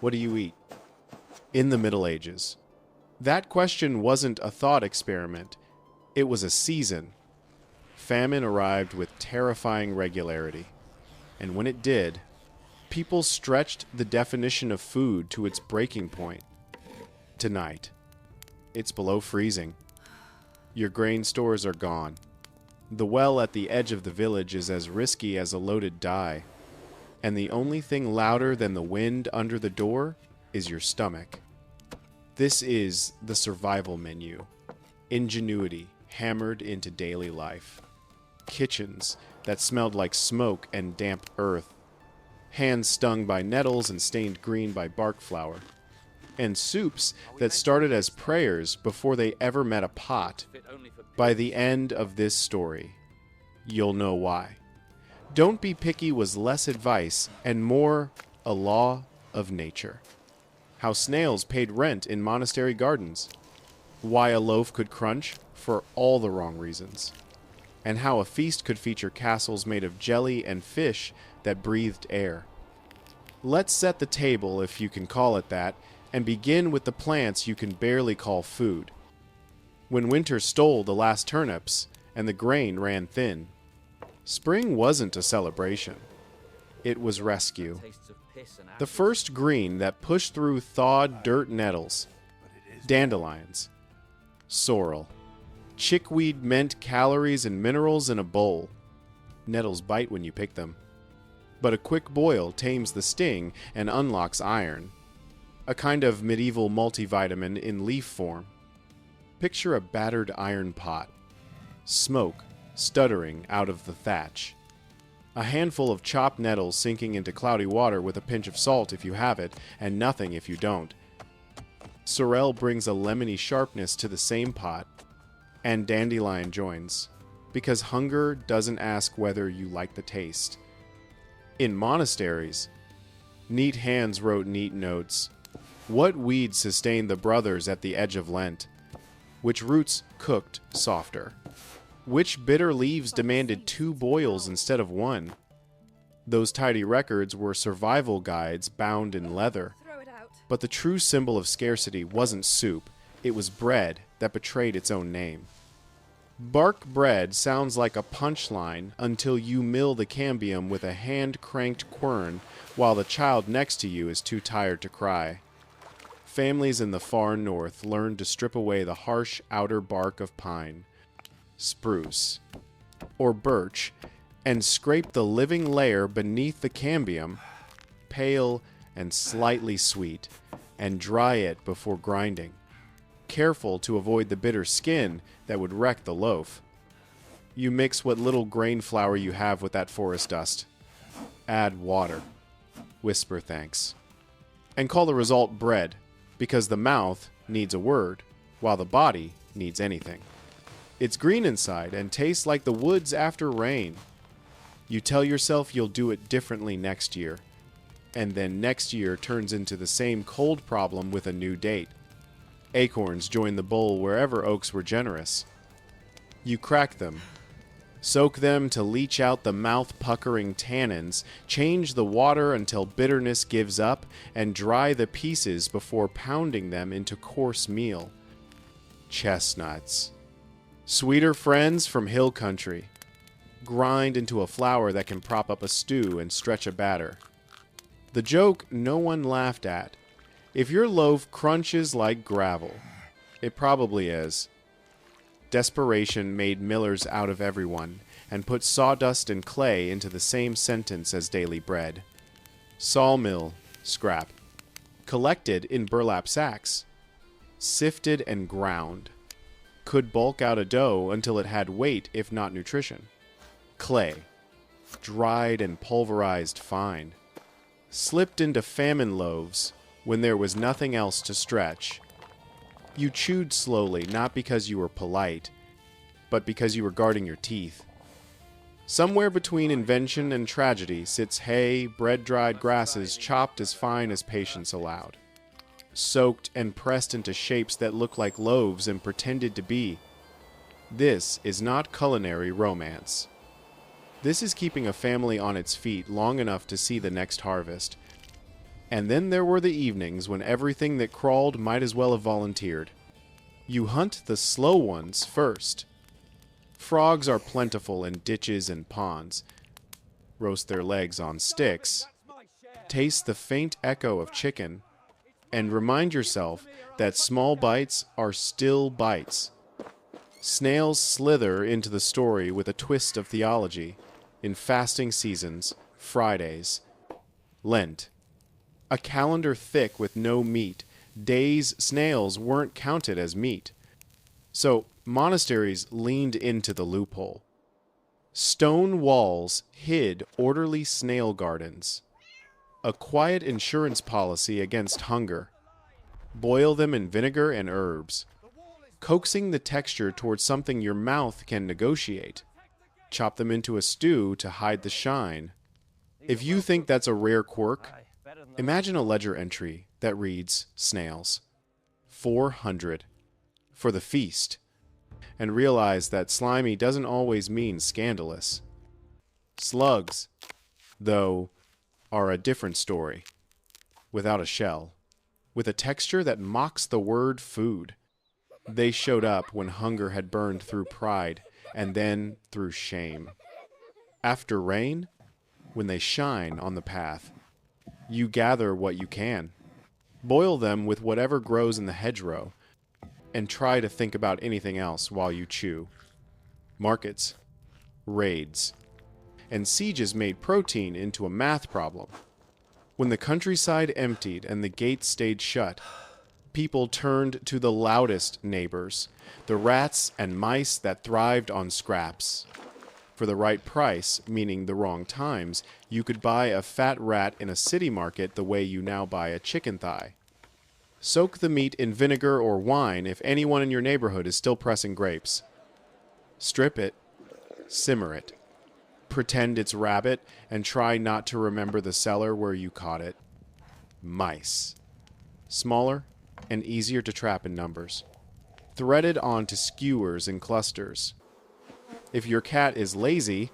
What do you eat? In the Middle Ages. That question wasn't a thought experiment. It was a season. Famine arrived with terrifying regularity. And when it did, people stretched the definition of food to its breaking point. Tonight, it's below freezing. Your grain stores are gone. The well at the edge of the village is as risky as a loaded die. And the only thing louder than the wind under the door is your stomach. This is the survival menu. Ingenuity hammered into daily life. Kitchens that smelled like smoke and damp earth. Hands stung by nettles and stained green by bark flower. And soups that started as prayers before they ever met a pot. By the end of this story, you'll know why. Don't be picky was less advice and more a law of nature. How snails paid rent in monastery gardens. Why a loaf could crunch for all the wrong reasons. And how a feast could feature castles made of jelly and fish that breathed air. Let's set the table, if you can call it that, and begin with the plants you can barely call food. When winter stole the last turnips and the grain ran thin, spring wasn't a celebration. It was rescue. The first green that pushed through thawed dirt nettles, dandelions, sorrel. Chickweed meant calories and minerals in a bowl. Nettles bite when you pick them. But a quick boil tames the sting and unlocks iron. A kind of medieval multivitamin in leaf form. Picture a battered iron pot. Smoke stuttering out of the thatch. A handful of chopped nettles sinking into cloudy water with a pinch of salt if you have it, and nothing if you don't. Sorrel brings a lemony sharpness to the same pot, and dandelion joins, because hunger doesn't ask whether you like the taste. In monasteries, neat hands wrote neat notes. What weeds sustained the brothers at the edge of Lent? Which roots cooked softer? Which bitter leaves demanded 2 boils instead of 1? Those tidy records were survival guides bound in leather. But the true symbol of scarcity wasn't soup, it was bread that betrayed its own name. Bark bread sounds like a punchline until you mill the cambium with a hand-cranked quern while the child next to you is too tired to cry. Families in the far north learned to strip away the harsh outer bark of pine, spruce, or birch, and scrape the living layer beneath the cambium, pale and slightly sweet, and dry it before grinding, careful to avoid the bitter skin that would wreck the loaf. You mix what little grain flour you have with that forest dust. Add water. Whisper thanks. And call the result bread, because the mouth needs a word, while the body needs anything. It's green inside and tastes like the woods after rain. You tell yourself you'll do it differently next year, and then next year turns into the same cold problem with a new date. Acorns join the bowl wherever oaks were generous. You crack them, soak them to leach out the mouth-puckering tannins, change the water until bitterness gives up, and dry the pieces before pounding them into coarse meal. Chestnuts. Sweeter friends from hill country. Grind into a flour that can prop up a stew and stretch a batter. The joke no one laughed at. If your loaf crunches like gravel, it probably is. Desperation made millers out of everyone, and put sawdust and clay into the same sentence as daily bread. Sawmill, scrap. Collected in burlap sacks. Sifted and ground. Could bulk out a dough until it had weight if not nutrition. Clay. Dried and pulverized fine. Slipped into famine loaves when there was nothing else to stretch. You chewed slowly, not because you were polite, but because you were guarding your teeth. Somewhere between invention and tragedy sits hay, bread-dried grasses chopped as fine as patience allowed. Soaked and pressed into shapes that look like loaves and pretended to be. This is not culinary romance. This is keeping a family on its feet long enough to see the next harvest. And then there were the evenings when everything that crawled might as well have volunteered. You hunt the slow ones first. Frogs are plentiful in ditches and ponds. Roast their legs on sticks. Taste the faint echo of chicken. And remind yourself that small bites are still bites. Snails slither into the story with a twist of theology in fasting seasons, Fridays, Lent. A calendar thick with no meat, days snails weren't counted as meat. So monasteries leaned into the loophole. Stone walls hid orderly snail gardens. A quiet insurance policy against hunger. Boil them in vinegar and herbs, coaxing the texture towards something your mouth can negotiate. Chop them into a stew to hide the shine. If you think that's a rare quirk, imagine a ledger entry that reads snails, 400, for the feast, and realize that slimy doesn't always mean scandalous. Slugs, though, are a different story, without a shell, with a texture that mocks the word food. They showed up when hunger had burned through pride, and then through shame. After rain, when they shine on the path, you gather what you can. Boil them with whatever grows in the hedgerow, and try to think about anything else while you chew. Markets, raids, and sieges made protein into a math problem. When the countryside emptied and the gates stayed shut, people turned to the loudest neighbors, the rats and mice that thrived on scraps. For the right price, meaning the wrong times, you could buy a fat rat in a city market the way you now buy a chicken thigh. Soak the meat in vinegar or wine if anyone in your neighborhood is still pressing grapes. Strip it, simmer it. Pretend it's rabbit, and try not to remember the cellar where you caught it. Mice. Smaller and easier to trap in numbers. Threaded onto skewers in clusters. If your cat is lazy,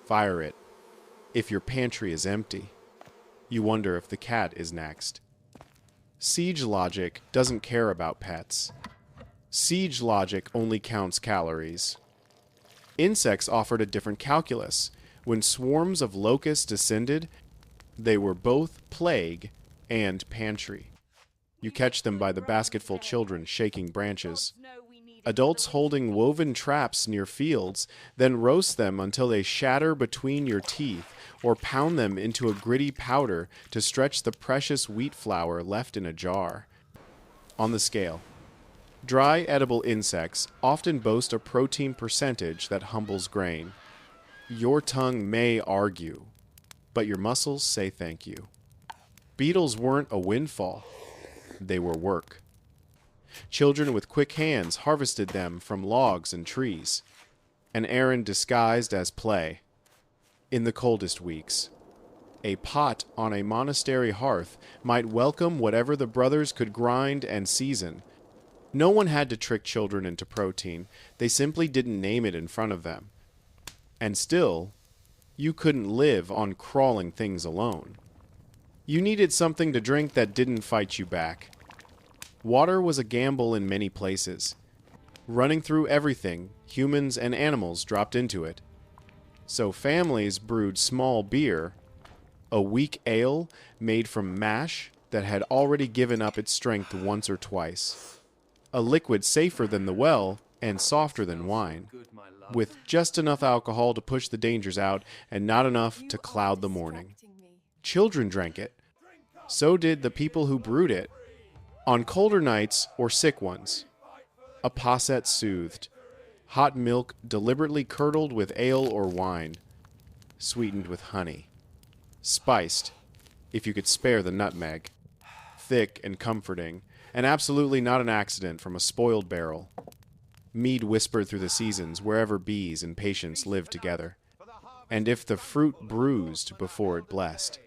fire it. If your pantry is empty, you wonder if the cat is next. Siege logic doesn't care about pets. Siege logic only counts calories. Insects offered a different calculus. When swarms of locusts descended, they were both plague and pantry. You catch them by the basketful children shaking branches. Adults holding woven traps near fields, then roast them until they shatter between your teeth, or pound them into a gritty powder to stretch the precious wheat flour left in a jar. On the scale, dry edible insects often boast a protein percentage that humbles grain. Your tongue may argue, but your muscles say thank you. Beetles weren't a windfall. They were work. Children with quick hands harvested them from logs and trees, an errand disguised as play. In the coldest weeks, a pot on a monastery hearth might welcome whatever the brothers could grind and season. No one had to trick children into protein. They simply didn't name it in front of them. And still, you couldn't live on crawling things alone. You needed something to drink that didn't fight you back. Water was a gamble in many places. Running through everything, humans and animals dropped into it. So families brewed small beer, a weak ale made from mash that had already given up its strength once or twice. A liquid safer than the well and softer than wine, with just enough alcohol to push the dangers out and not enough to cloud the morning. Children drank it. So did the people who brewed it. On colder nights or sick ones, a posset soothed, hot milk deliberately curdled with ale or wine, sweetened with honey, spiced, if you could spare the nutmeg, thick and comforting, and absolutely not an accident from a spoiled barrel. Mead whispered through the seasons wherever bees and patience lived together. And if the fruit bruised before it blessed,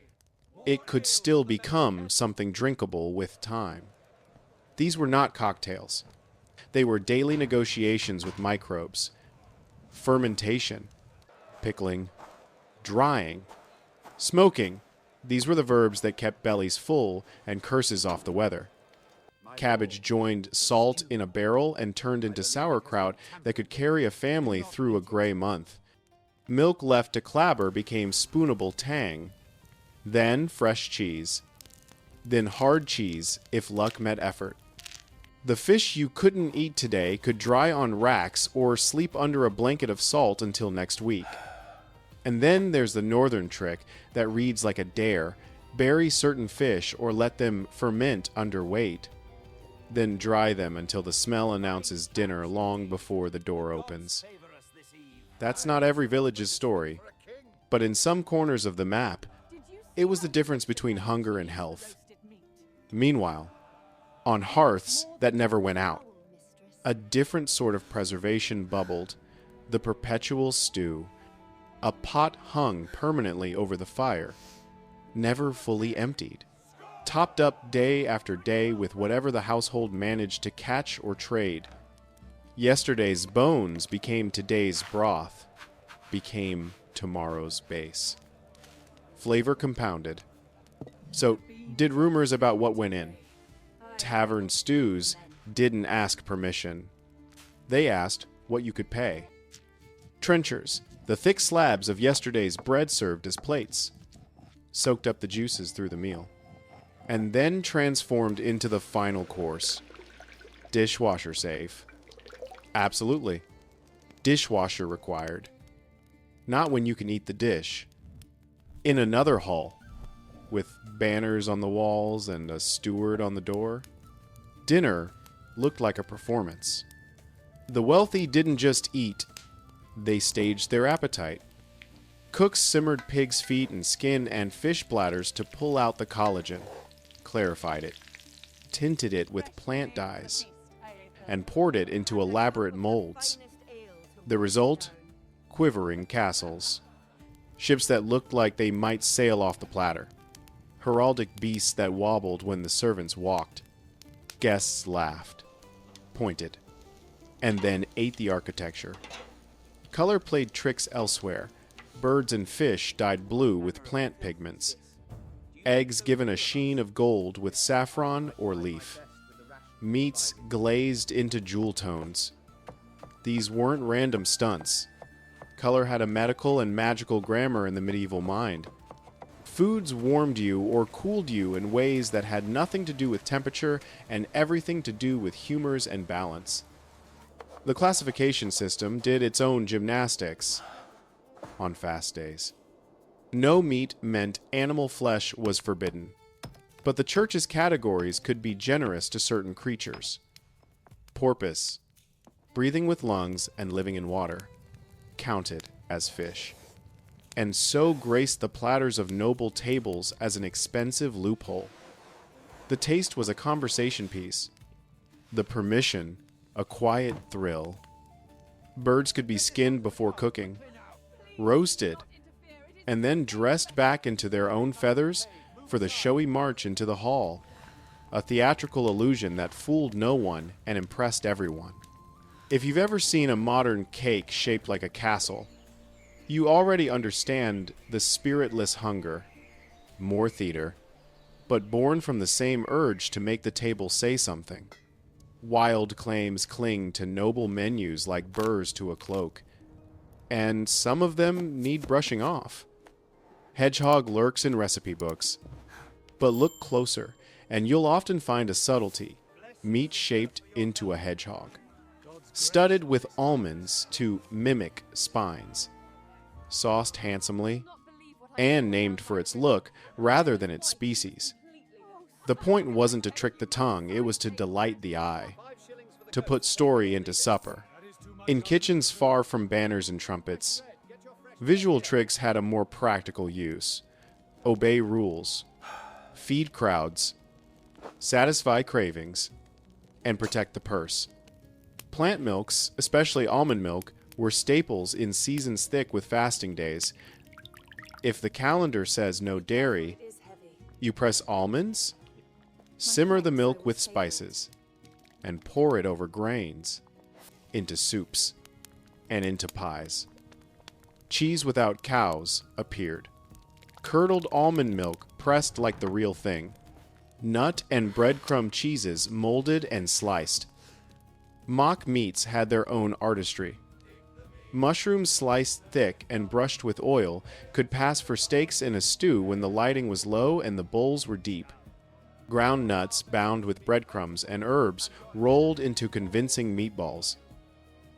it could still become something drinkable with time. These were not cocktails. They were daily negotiations with microbes. Fermentation, pickling, drying, smoking, These were the verbs that kept bellies full and curses off the weather. Cabbage joined salt in a barrel and turned into sauerkraut that could carry a family through a gray month. Milk left to clabber became spoonable tang. Then fresh cheese. Then hard cheese if luck met effort. The fish you couldn't eat today could dry on racks or sleep under a blanket of salt until next week. And then there's the northern trick that reads like a dare. Bury certain fish or let them ferment under weight. Then dry them until the smell announces dinner long before the door opens. That's not every village's story, but in some corners of the map, it was the difference between hunger and health. Meanwhile, on hearths that never went out, a different sort of preservation bubbled, the perpetual stew. A pot hung permanently over the fire, never fully emptied, topped up day after day with whatever the household managed to catch or trade. Yesterday's bones became today's broth, became tomorrow's base. Flavor compounded. So, did rumors about what went in? Tavern stews didn't ask permission. They asked what you could pay. Trenchers, the thick slabs of yesterday's bread served as plates, soaked up the juices through the meal, and then transformed into the final course. Dishwasher safe. Absolutely. Dishwasher required. Not when you can eat the dish. In another hall, with banners on the walls and a steward on the door, dinner looked like a performance. The wealthy didn't just eat, they staged their appetite. Cooks simmered pig's feet and skin and fish bladders to pull out the collagen, clarified it, tinted it with plant dyes, and poured it into elaborate molds. The result? Quivering castles. Ships that looked like they might sail off the platter. Heraldic beasts that wobbled when the servants walked. Guests laughed, pointed, and then ate the architecture. Color played tricks elsewhere. Birds and fish dyed blue with plant pigments. Eggs given a sheen of gold with saffron or leaf. Meats glazed into jewel tones. These weren't random stunts. Color had a medical and magical grammar in the medieval mind. Foods warmed you or cooled you in ways that had nothing to do with temperature and everything to do with humors and balance. The classification system did its own gymnastics on fast days. No meat meant animal flesh was forbidden, but the church's categories could be generous to certain creatures. Porpoise, breathing with lungs and living in water, counted as fish, and so graced the platters of noble tables as an expensive loophole. The taste was a conversation piece. The permission, a quiet thrill. Birds could be skinned before cooking, roasted, and then dressed back into their own feathers for the showy march into the hall, a theatrical illusion that fooled no one and impressed everyone. If you've ever seen a modern cake shaped like a castle, you already understand the spiritless hunger, more theater, but born from the same urge to make the table say something. Wild claims cling to noble menus like burrs to a cloak, and some of them need brushing off. Hedgehog lurks in recipe books, but look closer, and you'll often find a subtlety, meat shaped into a hedgehog, studded with almonds to mimic spines, sauced handsomely, and named for its look rather than its species. The point wasn't to trick the tongue, it was to delight the eye, to put story into supper. In kitchens far from banners and trumpets, visual tricks had a more practical use. Obey rules, feed crowds, satisfy cravings, and protect the purse. Plant milks, especially almond milk, were staples in seasons thick with fasting days. If the calendar says no dairy, you press almonds, simmer the milk with spices, and pour it over grains, into soups, and into pies. Cheese without cows appeared. Curdled almond milk pressed like the real thing. Nut and breadcrumb cheeses molded and sliced. Mock meats had their own artistry. Mushrooms sliced thick and brushed with oil could pass for steaks in a stew when the lighting was low and the bowls were deep. Ground nuts bound with breadcrumbs and herbs rolled into convincing meatballs.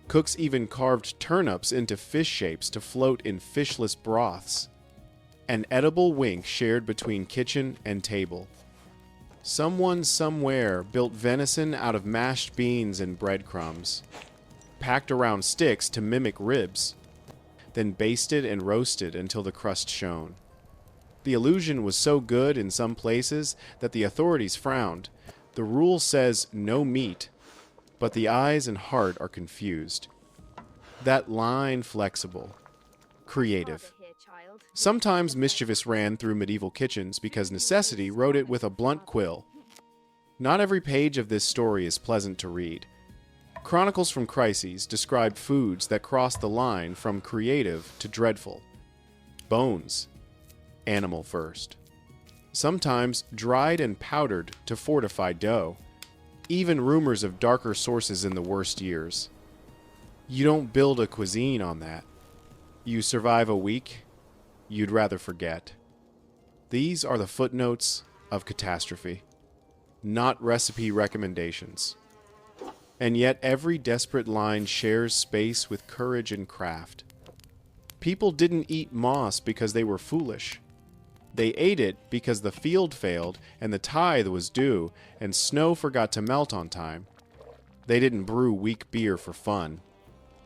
Cooks even carved turnips into fish shapes to float in fishless broths. An edible wink shared between kitchen and table. Someone somewhere built venison out of mashed beans and breadcrumbs, packed around sticks to mimic ribs, then basted and roasted until the crust shone. The illusion was so good in some places that the authorities frowned. The rule says no meat, but the eyes and heart are confused. That line flexible, creative. Sometimes mischievous ran through medieval kitchens because necessity wrote it with a blunt quill. Not every page of this story is pleasant to read. Chronicles from Crises describe foods that cross the line from creative to dreadful. Bones, animal first. Sometimes dried and powdered to fortify dough. Even rumors of darker sources in the worst years. You don't build a cuisine on that. You survive a week, you'd rather forget. These are the footnotes of catastrophe, not recipe recommendations. And yet every desperate line shares space with courage and craft. People didn't eat moss because they were foolish. They ate it because the field failed and the tithe was due and snow forgot to melt on time. They didn't brew weak beer for fun.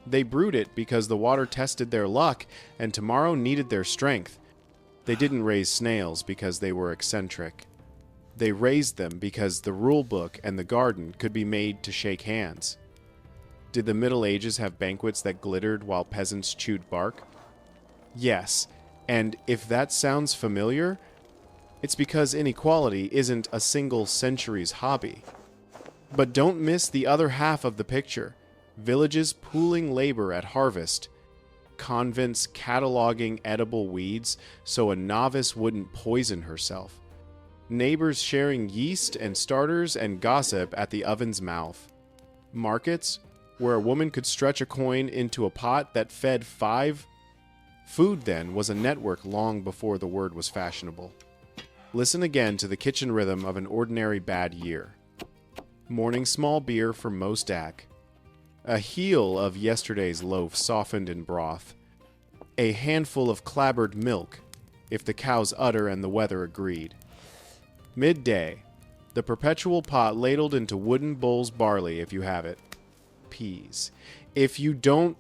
They brewed it because the water tested their luck and tomorrow needed their strength. They didn't raise snails because they were eccentric. They raised them because the rule book and the garden could be made to shake hands. Did the Middle Ages have banquets that glittered while peasants chewed bark? Yes, and if that sounds familiar, it's because inequality isn't a single century's hobby. But don't miss the other half of the picture. Villages pooling labor at harvest, convents cataloging edible weeds so a novice wouldn't poison herself, neighbors sharing yeast and starters and gossip at the oven's mouth, markets where a woman could stretch a coin into a pot that fed 5. Food then was a network long before the word was fashionable. Listen again to the kitchen rhythm of an ordinary bad year. Morning small beer for most ack. A heel of yesterday's loaf softened in broth. A handful of clabbered milk, if the cow's udder and the weather agreed. Midday, the perpetual pot ladled into wooden bowls barley if you have it. Peas. If you don't,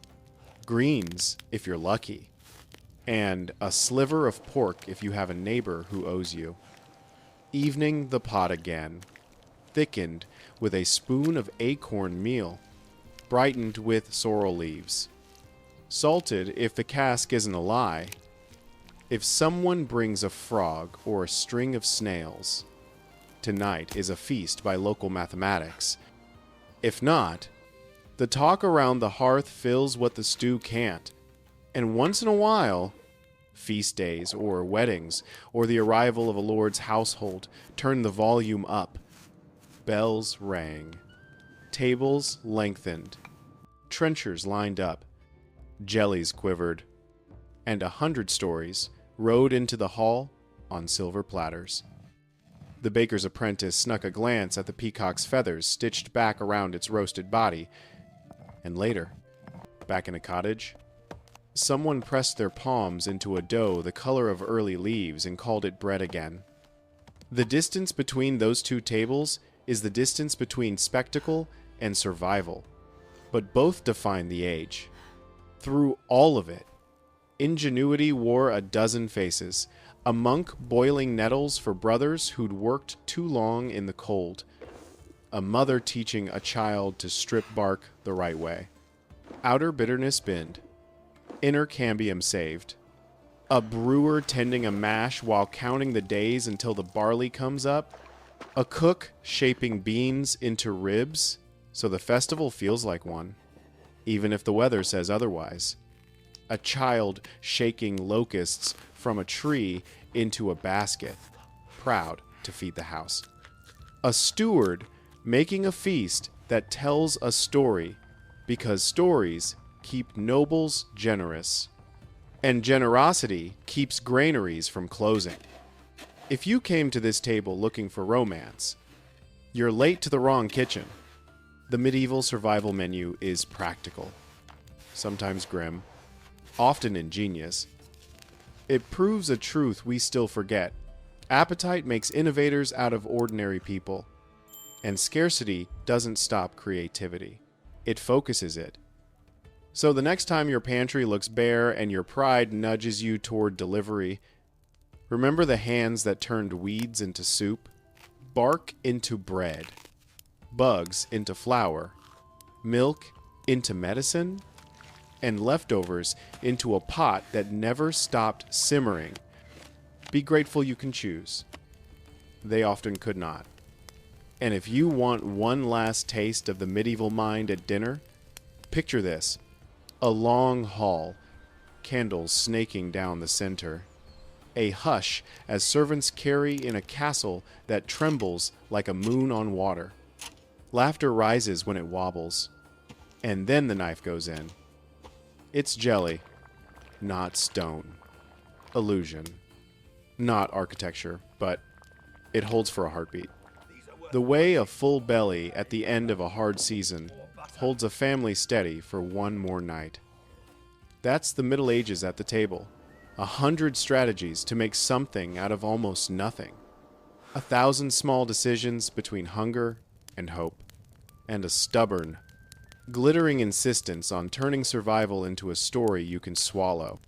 greens if you're lucky. And a sliver of pork if you have a neighbor who owes you. Evening the pot again, thickened with a spoon of acorn meal. Brightened with sorrel leaves. Salted if the cask isn't a lie. If someone brings a frog or a string of snails, tonight is a feast by local mathematics. If not, the talk around the hearth fills what the stew can't. And once in a while, feast days or weddings or the arrival of a lord's household turn the volume up. Bells rang. Tables lengthened, trenchers lined up, jellies quivered, and 100 stories rode into the hall on silver platters. The baker's apprentice snuck a glance at the peacock's feathers stitched back around its roasted body, and later, back in a cottage, someone pressed their palms into a dough the color of early leaves and called it bread again. The distance between those two tables is the distance between spectacle and survival, but both define the age. Through all of it, ingenuity wore a dozen faces, a monk boiling nettles for brothers who'd worked too long in the cold, a mother teaching a child to strip bark the right way, outer bitterness binned, inner cambium saved, a brewer tending a mash while counting the days until the barley comes up, a cook shaping beans into ribs so the festival feels like one, even if the weather says otherwise. A child shaking locusts from a tree into a basket. proud to feed the house. A steward making a feast that tells a story, because stories keep nobles generous, and generosity keeps granaries from closing. If you came to this table looking for romance, you're late to the wrong kitchen. The medieval survival menu is practical, sometimes grim, often ingenious. It proves a truth we still forget. Appetite makes innovators out of ordinary people, and scarcity doesn't stop creativity. It focuses it. So the next time your pantry looks bare and your pride nudges you toward delivery, remember the hands that turned weeds into soup, bark into bread, bugs into flour, milk into medicine, and leftovers into a pot that never stopped simmering. Be grateful you can choose. They often could not. And if you want one last taste of the medieval mind at dinner, picture this: a long hall, candles snaking down the center, a hush as servants carry in a castle that trembles like a moon on water. Laughter rises when it wobbles, and then the knife goes in. It's jelly, not stone. Illusion, not architecture, but it holds for a heartbeat. The way a full belly at the end of a hard season holds a family steady for one more night. That's the Middle Ages at the table. 100 strategies to make something out of almost nothing. 1,000 small decisions between hunger and hope. And a stubborn, glittering insistence on turning survival into a story you can swallow.